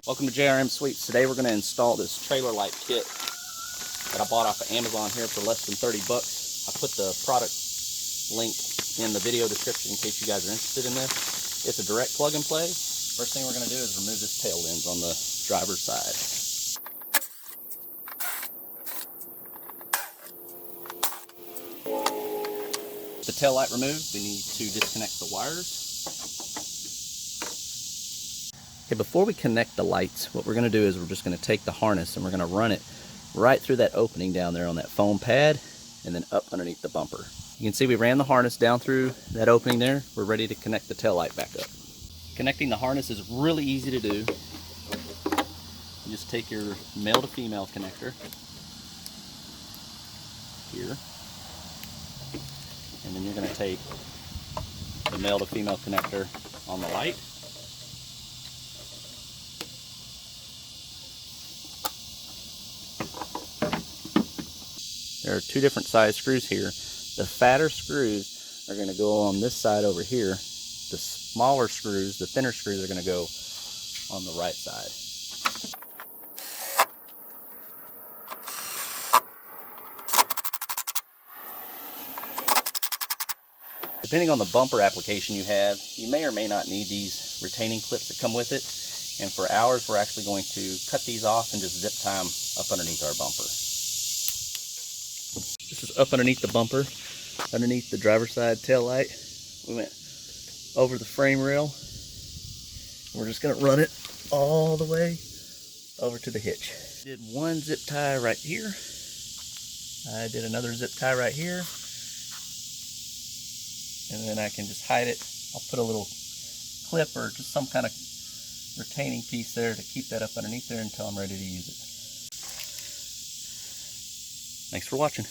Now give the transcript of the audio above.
Welcome to JRMSweeps. Today we're going to install this trailer light kit that I bought off of Amazon here for less than 30 bucks. I put the product link in the video description in case you guys are interested in this. It's a direct plug and play. First thing we're going to do is remove this tail lens on the driver's side. The tail light removed, we need to disconnect the wires. Okay, before we connect the lights, what we're going to do is we're just going to take the harness and we're going to run it right through that opening down there on that foam pad and then up underneath the bumper. You can see we ran the harness down through that opening there. We're ready to connect the tail light back up. Connecting the harness is really easy to do. You just take your male to female connector here, and then you're going to take the male to female connector on the light. There are two different size screws here. The fatter screws are going to go on this side over here. The smaller screws, the thinner screws, are going to go on the right side. Depending on the bumper application you have, you may or may not need these retaining clips that come with it. And for ours, we're actually going to cut these off and just zip tie them up underneath our bumper. This is up underneath the bumper, underneath the driver's side tail light. We went over the frame rail. And we're just going to run it all the way over to the hitch. Did one zip tie right here. I did another zip tie right here. And then I can just hide it. I'll put a little clip or just some kind of retaining piece there to keep that up underneath there until I'm ready to use it. Thanks for watching.